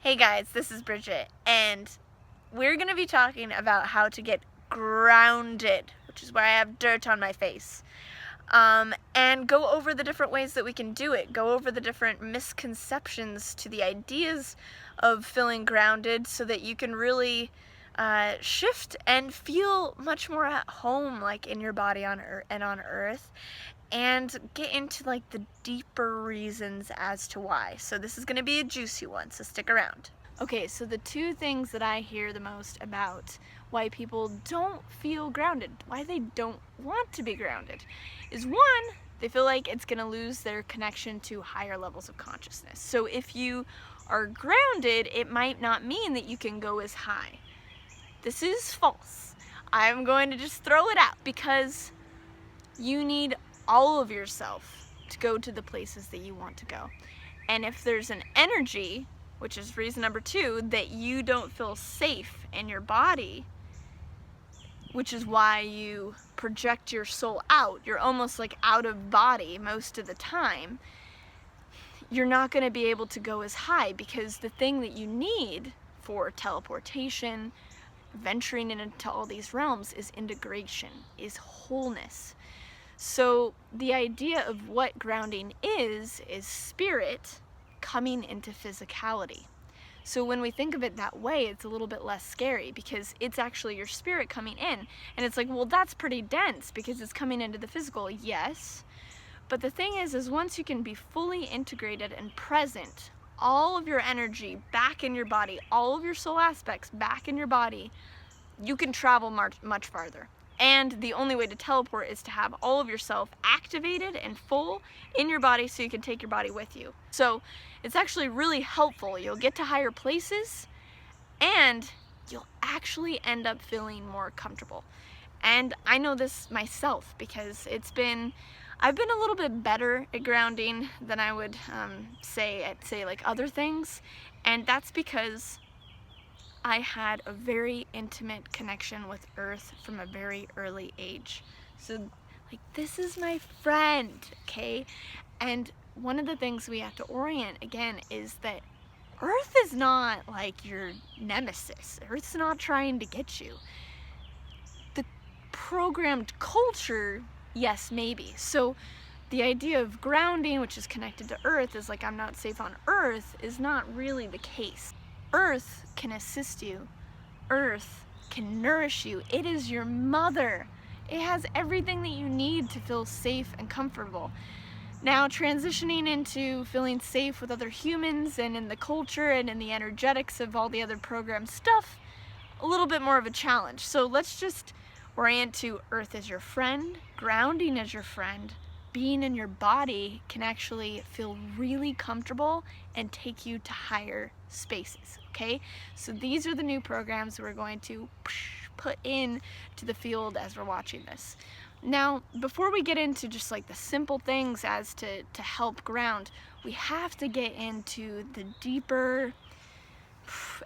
Hey guys, this is Bridget, and we're going to be talking about how to get grounded, which is why I have dirt on my face, and go over the different ways that we can do it, go over the different misconceptions to the ideas of feeling grounded so that you can really shift and feel much more at home, like in your body on Earth, and get into like the deeper reasons as to why. So this is going to be a juicy one, so stick around. Okay, so the two things that I hear the most about why people don't feel grounded, why they don't want to be grounded, is one, they feel like it's going to lose their connection to higher levels of consciousness. So if you are grounded, it might not mean that you can go as high. This is false. I'm going to just throw it out because you need all of yourself to go to the places that you want to go. And if there's an energy, which is reason number two, that you don't feel safe in your body, which is why you project your soul out, you're almost like out of body most of the time, you're not going to be able to go as high, because the thing that you need for teleportation, venturing into all these realms, is integration, is wholeness. So the idea of what grounding is spirit coming into physicality. So when we think of it that way, it's a little bit less scary, because it's actually your spirit coming in. And it's like, well, that's pretty dense because it's coming into the physical. Yes. But the thing is once you can be fully integrated and present, all of your energy back in your body, all of your soul aspects back in your body, you can travel much farther. And the only way to teleport is to have all of yourself activated and full in your body so you can take your body with you. So it's actually really helpful. You'll get to higher places and you'll actually end up feeling more comfortable. And I know this myself because I've been a little bit better at grounding than I would say at like other things. And that's because I had a very intimate connection with Earth from a very early age. So, like, this is my friend, okay? And one of the things we have to orient, again, is that Earth is not like your nemesis. Earth's not trying to get you. The programmed culture, yes, maybe. So the idea of grounding, which is connected to Earth, is like, I'm not safe on Earth, is not really the case. Earth can assist you. Earth can nourish you. It is your mother. It has everything that you need to feel safe and comfortable. Now, transitioning into feeling safe with other humans and in the culture and in the energetics of all the other program stuff, a little bit more of a challenge. So let's just orient to Earth as your friend, grounding as your friend. Being in your body can actually feel really comfortable and take you to higher spaces, okay? So these are the new programs we're going to put in to the field as we're watching this. Now, before we get into just like the simple things as to help ground, we have to get into the deeper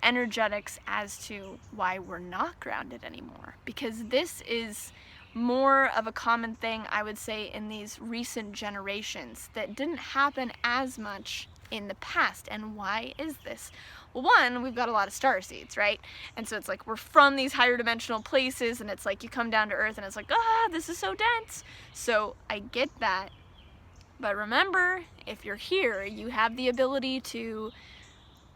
energetics as to why we're not grounded anymore, because this is more of a common thing, I would say, in these recent generations that didn't happen as much in the past. And why is this? Well, one, we've got a lot of starseeds, right? And so it's like we're from these higher dimensional places, and it's like you come down to Earth and it's like, this is so dense. So I get that. But remember, if you're here, you have the ability to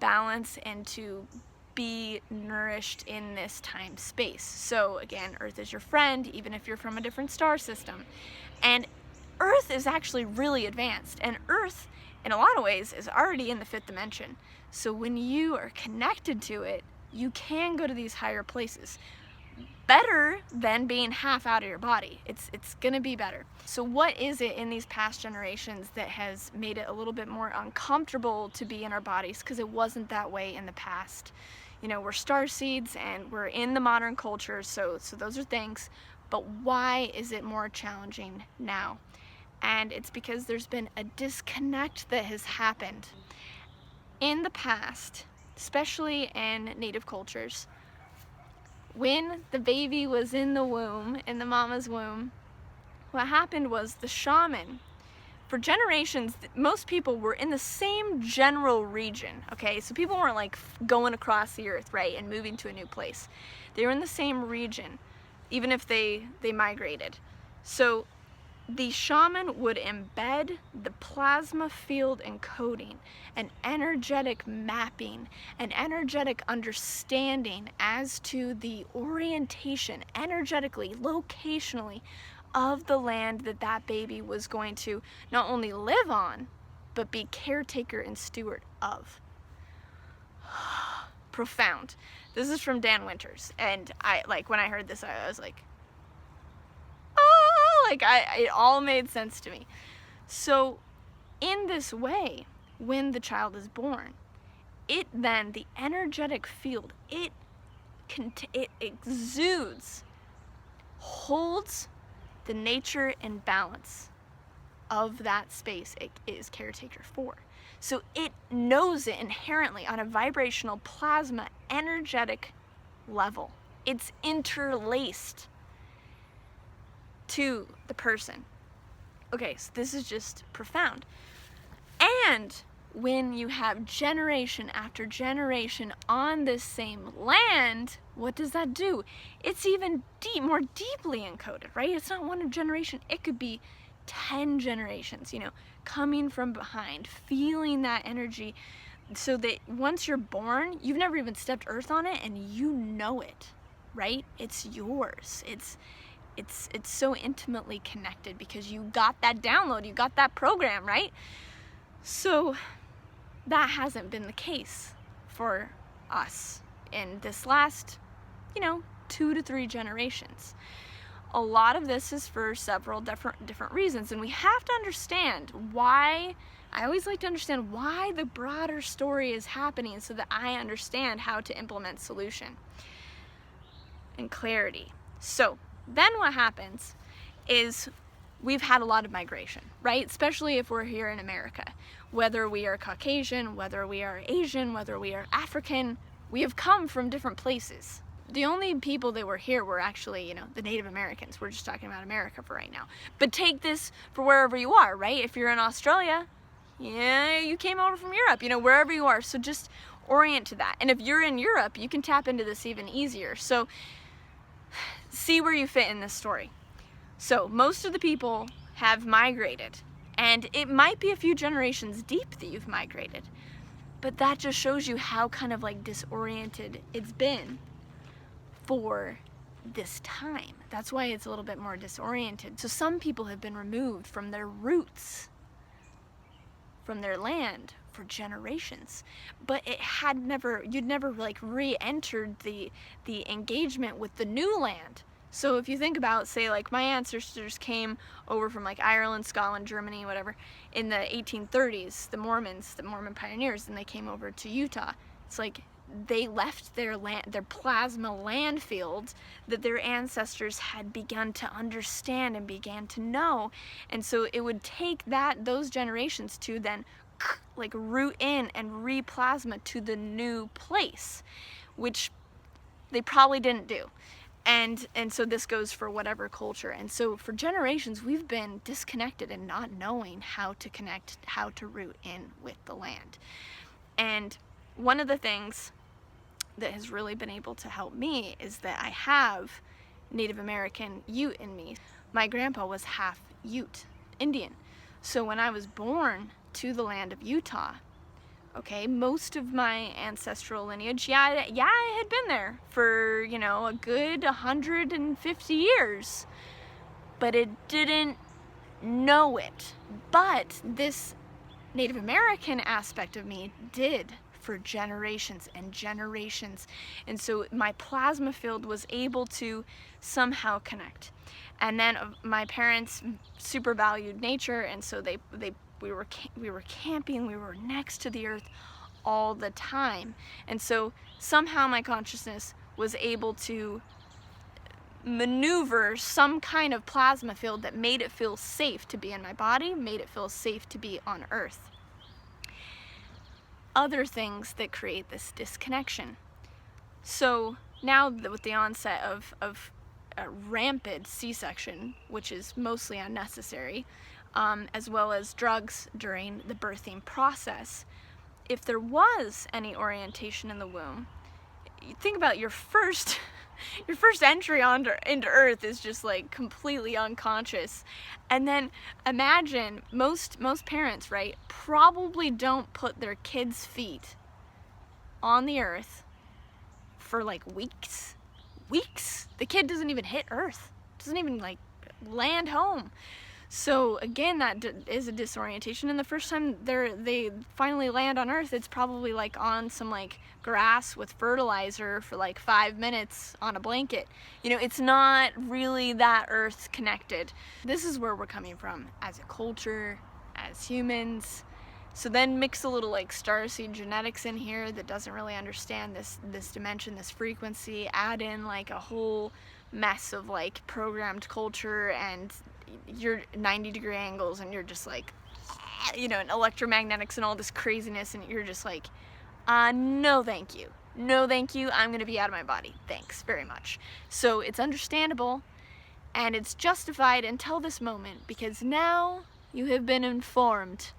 balance and to be nourished in this time space. So again, Earth is your friend, even if you're from a different star system. And Earth is actually really advanced, and Earth in a lot of ways is already in the fifth dimension. So when you are connected to it, you can go to these higher places. Better than being half out of your body. It's gonna be better. So what is it in these past generations that has made it a little bit more uncomfortable to be in our bodies? Because it wasn't that way in the past. You know, we're starseeds and we're in the modern culture, so those are things. But why is it more challenging now? And it's because there's been a disconnect that has happened. In the past, especially in native cultures, when the baby was in the womb, in the mama's womb, what happened was the shaman, for generations, most people were in the same general region, okay? So people weren't like going across the earth, right, and moving to a new place. They were in the same region, even if they migrated. So the shaman would embed the plasma field encoding, an energetic mapping, an energetic understanding as to the orientation, energetically, locationally, of the land that that baby was going to not only live on, but be caretaker and steward of. Profound. This is from Dan Winters, and when I heard this, I was like, oh, it all made sense to me. So in this way, when the child is born, it then, the energetic field, it exudes, holds the nature and balance of that space it is caretaker for. So it knows it inherently on a vibrational plasma energetic level. It's interlaced to the person. Okay, so this is just profound. And when you have generation after generation on this same land, what does that do? It's even more deeply encoded, right? It's not one generation, it could be 10 generations, coming from behind, feeling that energy, so that once you're born, you've never even stepped earth on it, and you know it, right? It's yours. It's so intimately connected because you got that download, you got that program, right? So that hasn't been the case for us in this last, 2 to 3 generations. A lot of this is for several different reasons, and we have to understand why. I always like to understand why the broader story is happening so that I understand how to implement solution and clarity. So then what happens is we've had a lot of migration, right? Especially if we're here in America. Whether we are Caucasian, whether we are Asian, whether we are African, we have come from different places. The only people that were here were actually, the Native Americans. We're just talking about America for right now. But take this for wherever you are, right? If you're in Australia, you came over from Europe, wherever you are. So just orient to that. And if you're in Europe, you can tap into this even easier. So see where you fit in this story. So most of the people have migrated, and it might be a few generations deep that you've migrated, but that just shows you how kind of disoriented it's been for this time. That's why it's a little bit more disoriented. So some people have been removed from their roots, from their land for generations, but you'd never re-entered the engagement with the new land. So if you think about, say, my ancestors came over from Ireland, Scotland, Germany, whatever, in the 1830s, the Mormon pioneers, and they came over to Utah. It's they left their land, their plasma land fields that their ancestors had begun to understand and began to know. And so it would take those generations to then root in and re-plasma to the new place, which they probably didn't do. And so this goes for whatever culture. And so for generations, we've been disconnected and not knowing how to connect, how to root in with the land. And one of the things that has really been able to help me is that I have Native American Ute in me. My grandpa was half Ute, Indian. So when I was born to the land of Utah, okay, most of my ancestral lineage, I had been there for, a good 150 years, but it didn't know it. But this Native American aspect of me did for generations and generations. And so my plasma field was able to somehow connect. And then my parents super valued nature, and so we were camping, we were next to the earth all the time. And so somehow my consciousness was able to maneuver some kind of plasma field that made it feel safe to be in my body, made it feel safe to be on earth. Other things that create this disconnection. So now with the onset of a rampant C-section, which is mostly unnecessary, as well as drugs during the birthing process. If there was any orientation in the womb, think about your first entry into Earth is just like completely unconscious. And then imagine most parents, right, probably don't put their kids' feet on the Earth for like weeks. The kid doesn't even hit Earth, doesn't even like land home. So again, that is a disorientation, and the first time they finally land on Earth, it's probably like on some like grass with fertilizer for like 5 minutes on a blanket. You know, it's not really that Earth connected. This is where we're coming from as a culture, as humans. So then mix a little like starseed genetics in here that doesn't really understand this dimension, this frequency, add in like a whole mess of like programmed culture and you're 90-degree angles and you're just like, you know, and electromagnetics and all this craziness, and you're just like, no thank you, I'm gonna be out of my body, thanks very much. So it's understandable and it's justified until this moment, because now you have been informed,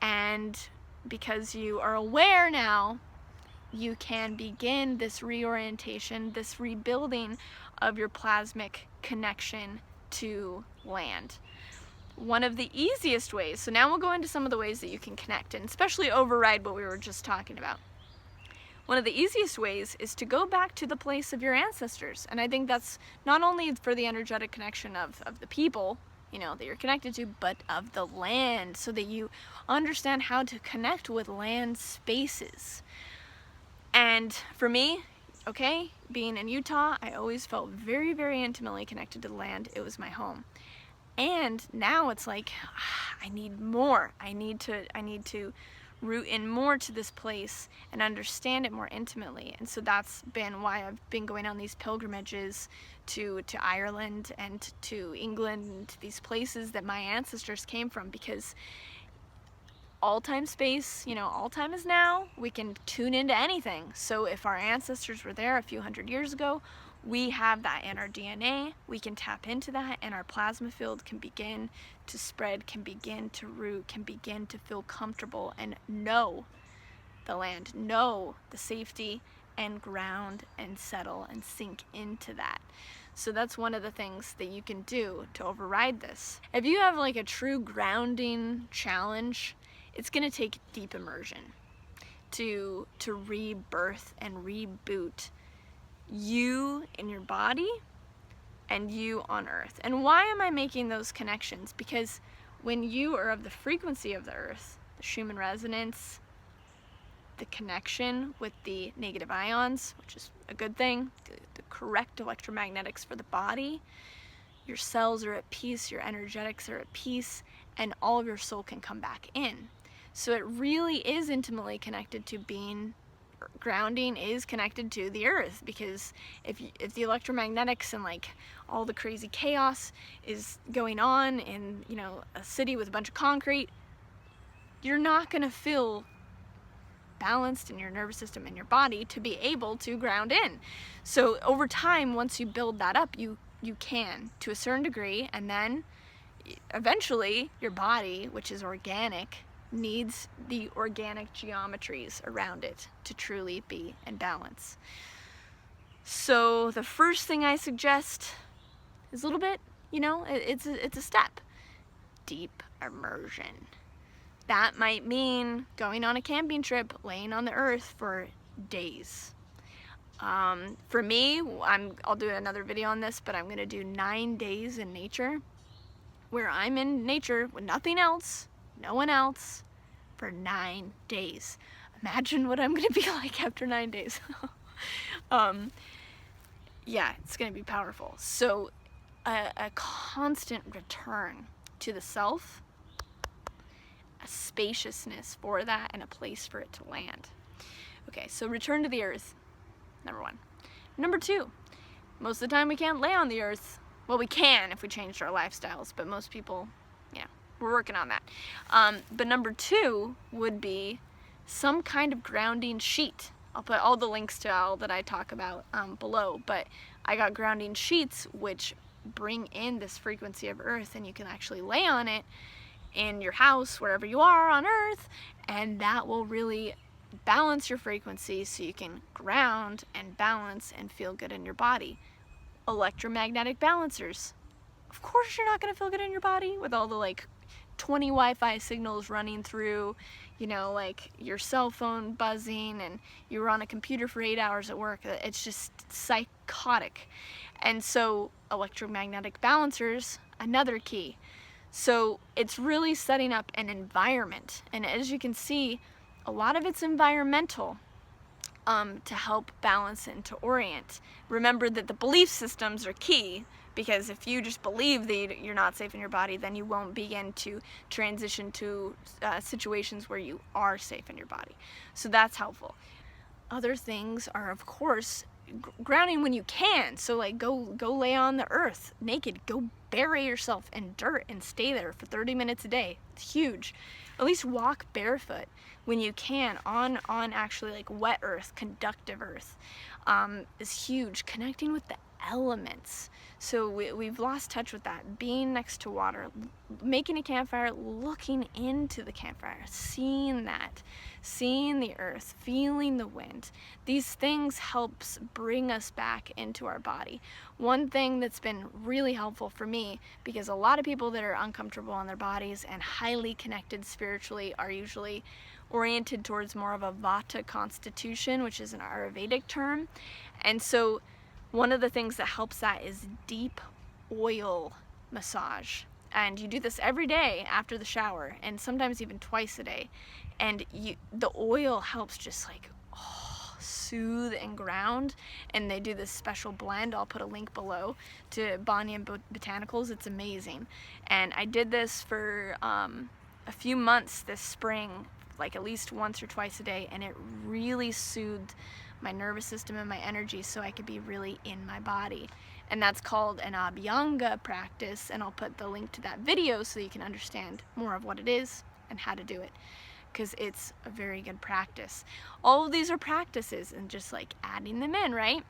and because you are aware now, you can begin this reorientation, this rebuilding of your plasmic connection to land. One of the easiest ways, so now we'll go into some of the ways that you can connect and especially override what we were just talking about. One of the easiest ways is to go back to the place of your ancestors, and I think that's not only for the energetic connection of the people, you know, that you're connected to, but of the land, so that you understand how to connect with land spaces. And for me, okay, being in Utah, I always felt very, very intimately connected to the land. It was my home. And now it's like, I need more. I need to root in more to this place and understand it more intimately. And so that's been why I've been going on these pilgrimages to Ireland and to England and to these places that my ancestors came from, because all time space, you know, all time is now. We can tune into anything. So if our ancestors were there a few hundred years ago, we have that in our DNA. We can tap into that, and our plasma field can begin to spread, can begin to root, can begin to feel comfortable and know the land, know the safety, and ground and settle and sink into that. So that's one of the things that you can do to override this. If you have like a true grounding challenge, it's going to take deep immersion to rebirth and reboot you in your body and you on Earth. And why am I making those connections? Because when you are of the frequency of the Earth, the Schumann resonance, the connection with the negative ions, which is a good thing, the correct electromagnetics for the body, your cells are at peace, your energetics are at peace, and all of your soul can come back in. So it really is intimately connected to being, grounding is connected to the Earth, because if the electromagnetics and like all the crazy chaos is going on in, you know, a city with a bunch of concrete, you're not going to feel balanced in your nervous system and your body to be able to ground in. So over time, once you build that up, you can to a certain degree, and then eventually your body, which is organic, needs the organic geometries around it to truly be in balance. So the first thing I suggest is a little bit, you know, it's a step. Deep immersion. That might mean going on a camping trip, laying on the Earth for days. For me, I'll do another video on this, but I'm gonna do 9 days in nature, where I'm in nature with nothing else, no one else, for 9 days. Imagine what I'm gonna be like after 9 days. Yeah, it's gonna be powerful. So a constant return to the self, a spaciousness for that, and a place for it to land. Okay, so return to the Earth, number 1. Number 2, most of the time we can't lay on the Earth. Well, we can if we changed our lifestyles, but most people, yeah, we're working on that. But number 2 would be some kind of grounding sheet. I'll put all the links to all that I talk about below, but I got grounding sheets which bring in this frequency of Earth, and you can actually lay on it in your house, wherever you are on Earth, and that will really balance your frequency so you can ground and balance and feel good in your body. Electromagnetic balancers. Of course you're not going to feel good in your body with all the like 20 Wi-Fi signals running through, you know, like your cell phone buzzing, and you were on a computer for 8 hours at work. It's just psychotic. And so electromagnetic balancers, another key. So it's really setting up an environment, and as you can see, a lot of it's environmental, to help balance and to orient. Remember that the belief systems are key, because if you just believe that you're not safe in your body, then you won't begin to transition to situations where you are safe in your body. So that's helpful. Other things are, of course, grounding when you can. So like go lay on the earth naked, go bury yourself in dirt and stay there for 30 minutes a day. It's huge. At least walk barefoot when you can on actually like wet earth, conductive earth, is huge. Connecting with the elements. So we've lost touch with that. Being next to water, making a campfire, looking into the campfire, seeing that, seeing the earth, feeling the wind. These things helps bring us back into our body. One thing that's been really helpful for me, because a lot of people that are uncomfortable in their bodies and highly connected spiritually are usually oriented towards more of a Vata constitution, which is an Ayurvedic term. And so one of the things that helps that is deep oil massage. And you do this every day after the shower, and sometimes even twice a day. And the oil helps just like soothe and ground. And they do this special blend. I'll put a link below to Bonnie and Botanicals. It's amazing. And I did this for a few months this spring, like at least once or twice a day, and it really soothed my nervous system and my energy so I could be really in my body. And that's called an Abhyanga practice, and I'll put the link to that video so you can understand more of what it is and how to do it, because it's a very good practice. All of these are practices and just like adding them in, right?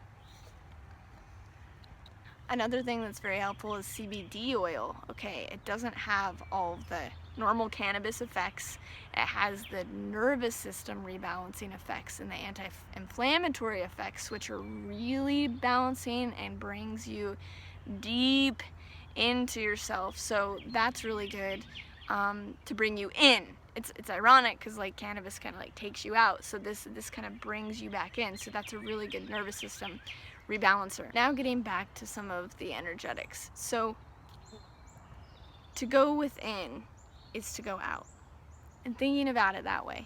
Another thing that's very helpful is CBD oil. Okay, it doesn't have all the normal cannabis effects. It has the nervous system rebalancing effects and the anti-inflammatory effects, which are really balancing and brings you deep into yourself. So that's really good to bring you in. It's ironic because like cannabis kind of like takes you out, so this kind of brings you back in. So that's a really good nervous system rebalancer. Now getting back to some of the energetics. So to go within is to go out, and thinking about it that way,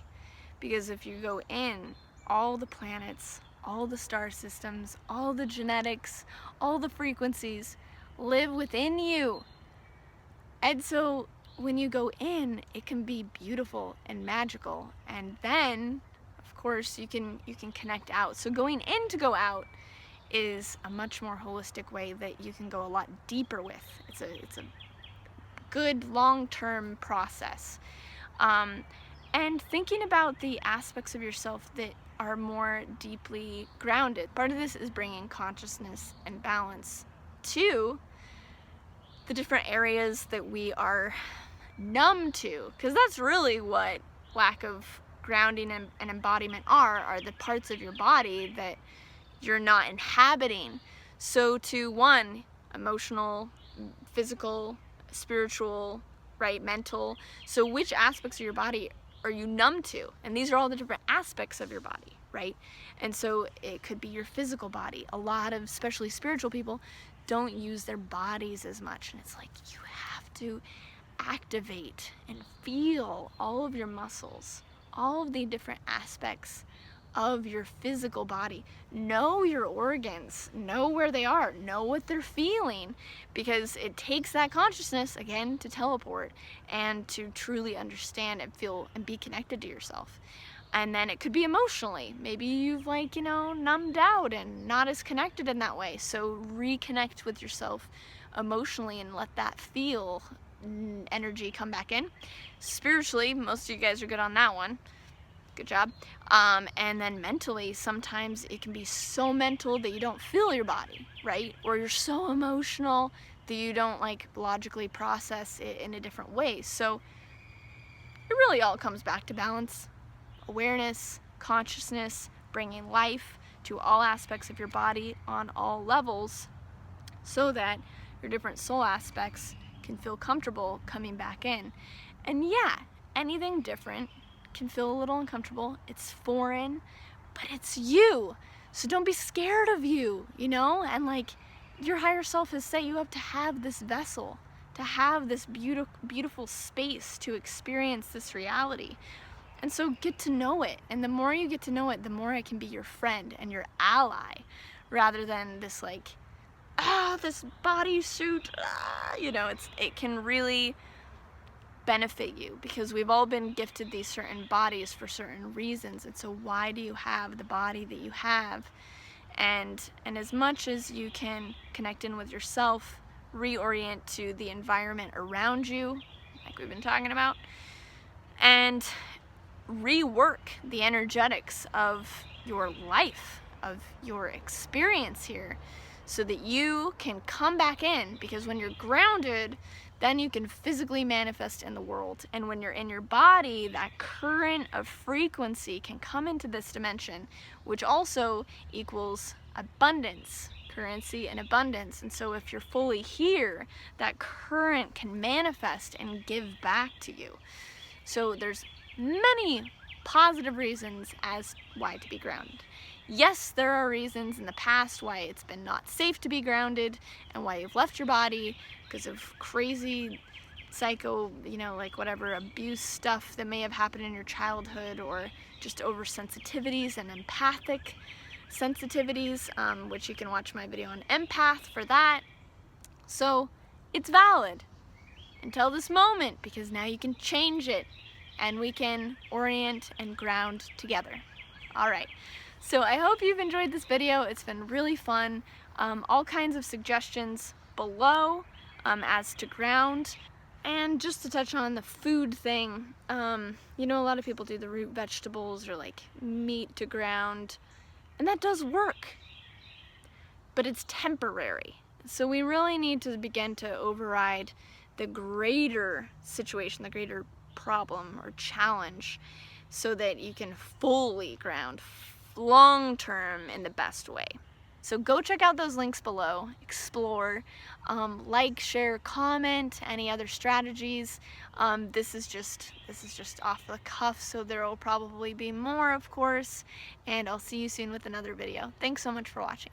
because if you go in, all the planets, all the star systems, all the genetics, all the frequencies live within you. And so when you go in, it can be beautiful and magical, and then of course you can connect out. So going in to go out is a much more holistic way that you can go a lot deeper with. It's a good long-term process. And thinking about the aspects of yourself that are more deeply grounded. Part of this is bringing consciousness and balance to the different areas that we are numb to, because that's really what lack of grounding and embodiment are the parts of your body that you're not inhabiting. So to one, emotional, physical, spiritual, right, mental. So which aspects of your body are you numb to? And these are all the different aspects of your body, right? And so it could be your physical body. A lot of, especially spiritual people, don't use their bodies as much. And it's like you have to activate and feel all of your muscles, all of the different aspects of your physical body. Know your organs, know where they are, know what they're feeling, because it takes that consciousness, again, to teleport and to truly understand and feel and be connected to yourself. And then it could be emotionally. Maybe you've like, numbed out and not as connected in that way. So reconnect with yourself emotionally and let that feel energy come back in. Spiritually, most of you guys are good on that one. Good job. And then mentally, sometimes it can be so mental that you don't feel your body, right? Or you're so emotional that you don't like logically process it in a different way. So it really all comes back to balance, awareness, consciousness, bringing life to all aspects of your body on all levels so that your different soul aspects can feel comfortable coming back in. And yeah, anything different can feel a little uncomfortable. It's foreign, but it's you. So don't be scared of you, you know? And like, your higher self has set you up to have this vessel, to have this beautiful space to experience this reality. And so get to know it. And the more you get to know it, the more it can be your friend and your ally, rather than this like, this bodysuit, you know, it can really benefit you, because we've all been gifted these certain bodies for certain reasons. And so why do you have the body that you have? And as much as you can connect in with yourself, reorient to the environment around you, like we've been talking about, and rework the energetics of your life, of your experience here, so that you can come back in. Because when you're grounded, then you can physically manifest in the world. And when you're in your body, that current of frequency can come into this dimension, which also equals abundance, currency and abundance. And so if you're fully here, that current can manifest and give back to you. So there's many positive reasons as why to be grounded. Yes, there are reasons in the past why it's been not safe to be grounded and why you've left your body because of crazy psycho, you know, like whatever abuse stuff that may have happened in your childhood, or just oversensitivities and empathic sensitivities, which you can watch my video on empath for that. So it's valid until this moment, because now you can change it and we can orient and ground together. All right. So I hope you've enjoyed this video. It's been really fun. All kinds of suggestions below as to ground. And just to touch on the food thing, you know, a lot of people do the root vegetables or like meat to ground, and that does work, but it's temporary. So we really need to begin to override the greater situation, the greater problem or challenge, so that you can fully ground long term in the best way. So go check out those links below, explore, like, share, comment, any other strategies. This is just off the cuff, so there will probably be more, of course, and I'll see you soon with another video. Thanks so much for watching.